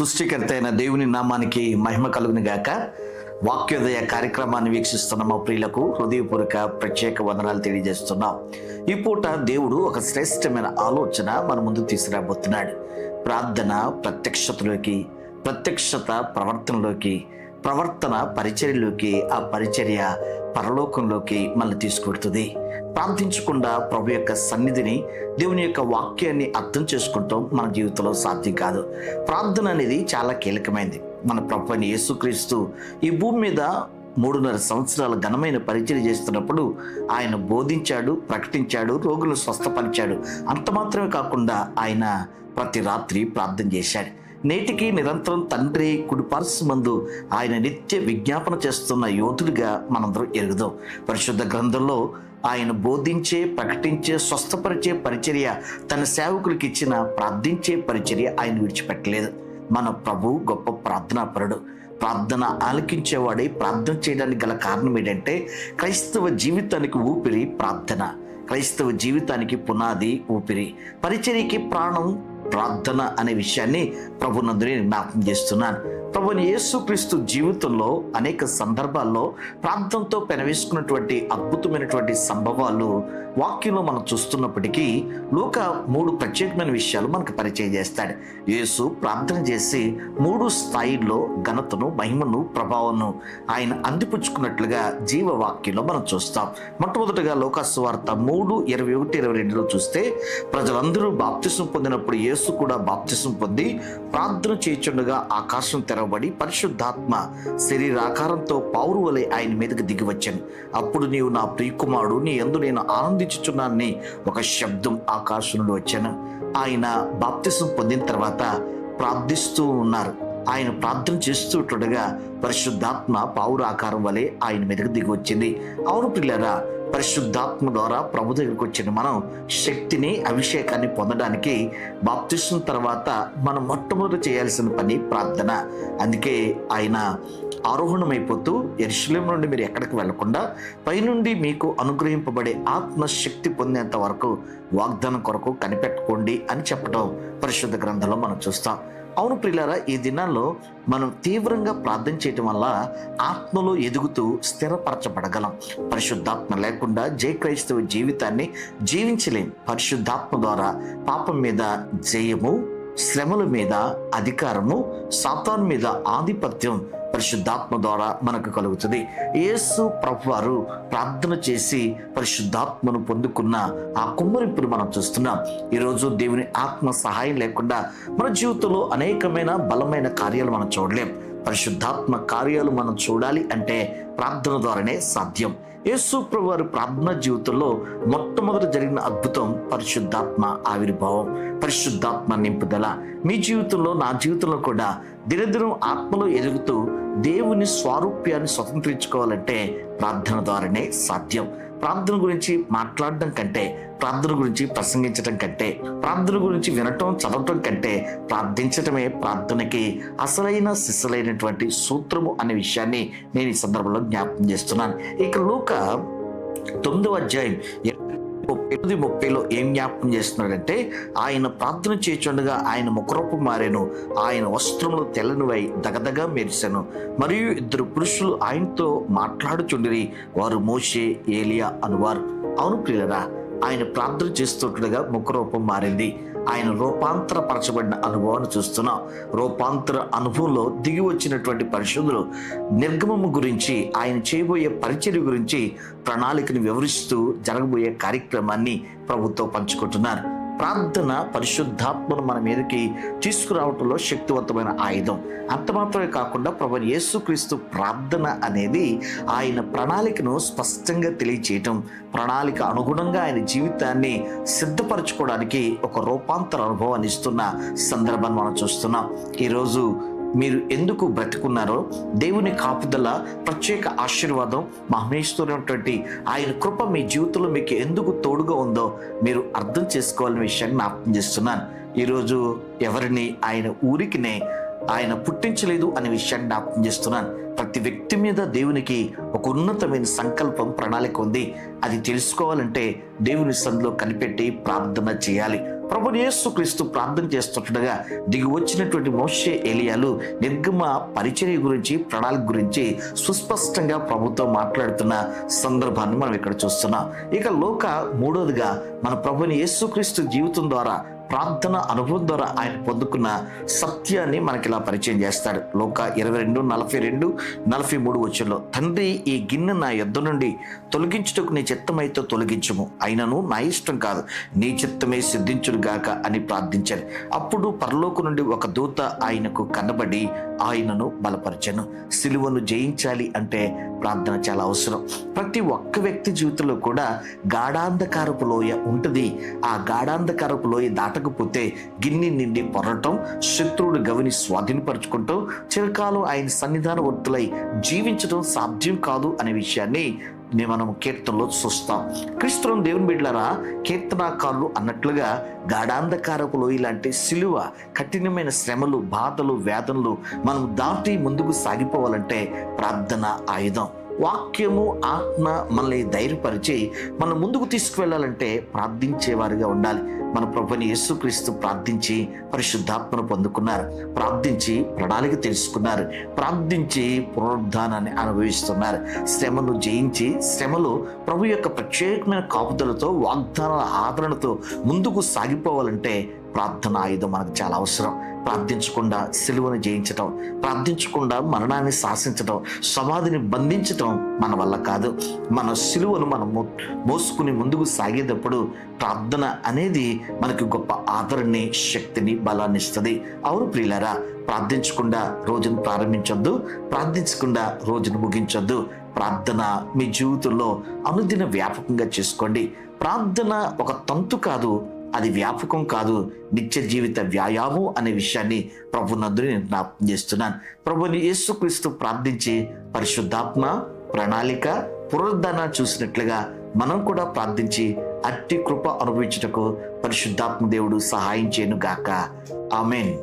సృష్టికర్త అయిన దేవుని నామానికి మహిమ కలుగును గాక. వాక్యోదయ కార్యక్రమాన్ని వీక్షిస్తున్న మా ప్రియులకు హృదయపూర్వక ప్రత్యేక వందనాలు తెలియజేస్తున్నాం. ఈ పూట దేవుడు ఒక శ్రేష్టమైన ఆలోచన మన ముందు తీసుకురాబోతున్నాడు. ప్రార్థన ప్రత్యక్షతలోకి, ప్రత్యక్షత ప్రవర్తనలోకి, ప్రవర్తన పరిచర్యలోకి, ఆ పరిచర్య పరలోకంలోకి మనల్ని తీసుకెడుతుంది. ప్రార్థించకుండా ప్రభు యొక్క సన్నిధిని, దేవుని యొక్క వాక్యాన్ని అర్థం చేసుకుంటాం మన జీవితంలో సాధ్యం కాదు. ప్రార్థన అనేది చాలా కీలకమైనది. మన ప్రభు అయిన యేసుక్రీస్తు ఈ భూమి మీద 3.5 సంవత్సరాల ఘనమైన పరిచర్య చేస్తున్నప్పుడు ఆయన బోధించాడు, ప్రకటించాడు, రోగులు స్వస్థపరిచాడు. అంత మాత్రమే కాకుండా ఆయన ప్రతి రాత్రి ప్రార్థన చేశాడు. నేటికి నిరంతరం తండ్రి కుడిపార్శ్వమందు ఆయన నిత్య విజ్ఞాపన చేస్తున్న యోధుడిగా మనందరం ఎరుగుదాం. పరిశుద్ధ గ్రంథంలో ఆయన బోధించే, ప్రకటించే, స్వస్థపరిచే పరిచర్య, తన సేవకులకు ఇచ్చిన ప్రార్థించే పరిచర్య ఆయన విడిచిపెట్టలేదు. మన ప్రభు గొప్ప ప్రార్థనాపరుడు. ప్రార్థన ఆలకించేవాడే. ప్రార్థన చేయడానికి గల కారణం ఏంటంటే క్రైస్తవ జీవితానికి ఊపిరి ప్రార్థన, క్రైస్తవ జీవితానికి పునాది ఊపిరి, పరిచర్యకి ప్రాణం ప్రార్థన అనే విషయాన్ని ప్రభునందుని జ్ఞాపకం చేస్తున్నాను. ప్రభుని యేసుక్రీస్తు జీవితంలో అనేక సందర్భాల్లో ప్రార్థనతో పెనవేసుకున్నటువంటి అద్భుతమైనటువంటి సంభవాలు వాక్యంలో మనం చూస్తున్నప్పటికీ లూకా 3 ప్రత్యేకమైన విషయాలు మనకు పరిచయం చేస్తాడు. యేసు ప్రార్థన చేసి 3 స్థాయిల్లో ఘనతను, మహిమను, ప్రభావాన్ని ఆయన అందిపుచ్చుకున్నట్లుగా జీవవాక్యంలో మనం చూస్తాం. మొట్టమొదటిగా లూకా సువార్త 3:21-22లో చూస్తే, ప్రజలందరూ బాప్తిసం పొందినప్పుడు యేసు కూడా బాప్తిసం పొంది ప్రార్థన చేయుచుండగా ఆకాశం తెరవబడి పరిశుద్ధాత్మ శరీరాకారంతో పావురు వలె ఆయన మీదకి దిగి వచ్చాను. అప్పుడు నీవు నా ప్రియకుమారుడు, నీ యందు నేను ఆనందించుచున్నానని ఒక శబ్దం ఆకాశం నుండి వచ్చాను. ఆయన బాప్తిసం పొందిన తర్వాత ప్రార్థిస్తూ ఉన్నారు. ఆయన ప్రార్థన చేస్తుండగా పరిశుద్ధాత్మ పావురు ఆకారం వలె ఆయన మీదకి దిగి వచ్చింది. అవును ప్రియులారా, పరిశుద్ధాత్మ ద్వారా ప్రభు దగ్గరికి వచ్చిన మనం శక్తిని, అభిషేకాన్ని పొందడానికి బాప్తిసం తర్వాత మనం మొట్టమొదటి చేయాల్సిన పని ప్రార్థన. అందుకే ఆయన ఆరోహణమైపోతూ యెరూషలేము నుండి మీరు ఎక్కడికి వెళ్లకుండా పైనుండి మీకు అనుగ్రహింపబడే ఆత్మశక్తి పొందేంత వరకు వాగ్దానం కొరకు కనిపెట్టుకోండి అని చెప్పడం పరిశుద్ధ గ్రంథంలో మనం చూస్తాం. అవును ప్రియులారా, ఈ దినాల్లో మనం తీవ్రంగా ప్రార్థన చేయటం వల్ల ఆత్మలో ఎదుగుతూ స్థిరపరచబడగలం. పరిశుద్ధాత్మ లేకుండా క్రైస్తవ జీవితాన్ని జీవించలేం. పరిశుద్ధాత్మ ద్వారా పాపం మీద జయము, శ్రమల మీద అధికారము, సాతాను మీద ఆధిపత్యం పరిశుద్ధాత్మ ద్వారా మనకు కలుగుతుంది. యేసు ప్రభువారు ప్రార్థన చేసి పరిశుద్ధాత్మను పొందుకున్న ఆ కుమ్మరింపును మనం చూస్తున్నాం. ఈరోజు దేవుని ఆత్మ సహాయం లేకుండా మన జీవితంలో అనేకమైన బలమైన కార్యాలు మనం చూడలేం. పరిశుద్ధాత్మ కార్యాలు మనం చూడాలి అంటే ప్రార్థన ద్వారానే సాధ్యం. యేసు ప్రభువారి ప్రార్థన జీవితంలో మొట్టమొదటి జరిగిన అద్భుతం పరిశుద్ధాత్మ ఆవిర్భావం, పరిశుద్ధాత్మ నింపుదల. మీ జీవితంలో, నా జీవితంలో కూడా దినదినం ఆత్మలో ఎదుగుతూ దేవుని స్వారూప్యాన్ని స్వతంత్రించుకోవాలంటే ప్రార్థన ద్వారానే సాధ్యం. ప్రార్థన గురించి మాట్లాడడం కంటే, ప్రార్థన గురించి ప్రసంగించడం కంటే, ప్రార్థన గురించి వినటం, చదవటం కంటే ప్రార్థించటమే ప్రార్థనకి అసలైన సిసలైనటువంటి సూత్రము అనే విషయాన్ని నేను ఈ సందర్భంలో జ్ఞాపకం చేస్తున్నాను. ఇక లూకా 9వ అధ్యాయం 30లో ఏం జ్ఞాపకం చేస్తున్నాడంటే, ఆయన ప్రార్థన చేయుచుండగా ఆయన ముఖరూపం మారెను, ఆయన వస్త్రములు తెల్లనివై దగదగా మెరిసెను, మరియు 2 పురుషులు ఆయనతో మాట్లాడుచుండిరి, వారు మోషే, ఏలియా అనువారు. అవును ప్రియులారా, ఆయన ప్రార్థన చేస్తుండగా ముఖరూపం మారింది. ఆయన రూపాంతరపరచబడిన అనుభవాన్ని చూస్తున్నాం. రూపాంతర అనుభవంలో దిగి వచ్చినటువంటి పరిశుద్ధులు నిర్గమము గురించి, ఆయన చేయబోయే పరిచర్య గురించి ప్రణాళికను వివరిస్తూ జరగబోయే కార్యక్రమాన్ని ప్రభుతో పంచుకుంటున్నారు. ప్రార్థన పరిశుద్ధాత్మను మన మీదకి తీసుకురావటంలో శక్తివంతమైన ఆయుధం. అంత మాత్రమే కాకుండా ప్రభువైన యేసుక్రీస్తు ప్రార్థన అనేది ఆయన ప్రణాళికను స్పష్టంగా తెలియచేయటం, ప్రణాళిక అనుగుణంగా ఆయన జీవితాన్ని సిద్ధపరచుకోవడానికి ఒక రూపాంతర అనుభవాన్ని ఇస్తున్న సందర్భాన్ని మనం చూస్తున్నాం. ఈరోజు మీరు ఎందుకు బ్రతుకున్నారో, దేవుని కాపుదల, ప్రత్యేక ఆశీర్వాదం, మహేశ్వరమైనటువంటి ఆయన కృప మీ జీవితంలో మీకు ఎందుకు తోడుగా ఉందో మీరు అర్థం చేసుకోవాలనే విషయాన్ని జ్ఞాపకం చేస్తున్నాను. ఈరోజు ఎవరిని ఆయన ఊరికినే ఆయన పుట్టించలేదు అనే విషయాన్ని జ్ఞాపకం చేస్తున్నాను. ప్రతి వ్యక్తి మీద దేవునికి ఒక ఉన్నతమైన సంకల్పం, ప్రణాళిక ఉంది. అది తెలుసుకోవాలంటే దేవుని సన్నిధిలో కనిపెట్టి ప్రార్థన చేయాలి. ప్రభువు యేసుక్రీస్తు ప్రార్థన చేస్తుండగా దిగి వచ్చినటువంటి మోషే, ఎలియాలు నిర్గమ పరిచర్య గురించి, ప్రణాళిక గురించి సుస్పష్టంగా ప్రభుతో మాట్లాడుతున్న సందర్భాన్ని మనం ఇక్కడ చూస్తున్నాం. ఇక మూడోదిగా మన ప్రభుని యేసుక్రీస్తు జీవితం ద్వారా, ప్రార్థన అనుభవం ద్వారా ఆయన పొందుకున్న సత్యాన్ని మనకి ఇలా పరిచయం చేస్తాడు. లూకా 22:42-43 వచనంలో, తండ్రి, ఈ గిన్నె నా యొద్ద నుండి తొలగించుటకు నీ చిత్తమైతే తొలగించుము, అయినను నా ఇష్టం కాదు, నీ చిత్తమే సిద్ధించును గాక అని ప్రార్థించారు. అప్పుడు పరలోకం నుండి ఒక దూత ఆయనకు కనబడి ఆయనను బలపరచెను. సిలువను జయించాలి అంటే ప్రార్థన చాలా అవసరం. ప్రతి ఒక్క వ్యక్తి జీవితంలో కూడా గాఢాంధకారపు లోయ ఉంటుంది. ఆ గాఢాంధకారపు లోయ దాటకపోతే గిన్నె నిండి పొరటం, శత్రువుడు గవిని స్వాధీనపరచుకుంటూ చిరకాలం ఆయన సన్నిధానవర్తులై జీవించడం సాధ్యం కాదు అనే విషయాన్ని మనం కీర్తనలో చూస్తాం. క్రీస్తును దేవుని బిడ్డలారా, కీర్తనాకారులు అన్నట్లుగా గాఢాంధకారపు లోయ లాంటి సిలువ, కఠినమైన శ్రమలు, బాధలు, వేదనలు మనం దాటి ముందుకు సాగిపోవాలంటే ప్రార్థన ఆయుధం. వాక్యము, ఆత్మ మనల్ని ధైర్యపరిచి మనం ముందుకు తీసుకువెళ్ళాలంటే ప్రార్థించేవారిగా ఉండాలి. మన ప్రభుని యేసుక్రీస్తు ప్రార్థించి పరిశుద్ధాత్మను పొందుకున్నారు, ప్రార్థించి ప్రణాళిక తెలుసుకున్నారు, ప్రార్థించి పునరుద్ధానాన్ని అనుభవిస్తున్నారు. శ్రమను జయించి, శ్రమలో ప్రభు యొక్క ప్రత్యేకమైన కాపుదలతో, వాగ్దానాల ఆదరణతో ముందుకు సాగిపోవాలంటే ప్రార్థన ఆయుధం మనకు చాలా అవసరం. ప్రార్థించకుండా సిలువను జయించటం, ప్రార్థించకుండా మరణాన్ని శాసించటం, సమాధిని బంధించటం మన వల్ల కాదు. మన సిలువను మనం మోసుకుని ముందుకు సాగేటప్పుడు ప్రార్థన అనేది మనకి గొప్ప ఆదరణని, శక్తిని, బలాన్ని ఇస్తుంది. అవును ప్రియులారా, ప్రార్థించకుండా రోజును ప్రారంభించొద్దు, ప్రార్థించకుండా రోజును ముగించొద్దు. ప్రార్థన మీ జీవితంలో అనుదిన వ్యాపకంగా చేసుకోండి. ప్రార్థన ఒక తంతు కాదు, అది వ్యాపకం కాదు, నిత్య జీవిత వ్యాయామం అనే విషయాన్ని ప్రభునందు నేను జ్ఞాపకం చేస్తున్నాను. ప్రభుని యేసుక్రీస్తు ప్రార్థించి పరిశుద్ధాత్మ, ప్రణాళిక, పునరుద్ధరణ చూసినట్లుగా మనం కూడా ప్రార్థించి అట్టి కృప అనుభవించుటకు పరిశుద్ధాత్మ దేవుడు సహాయం చేయను గాక. ఆమేన్.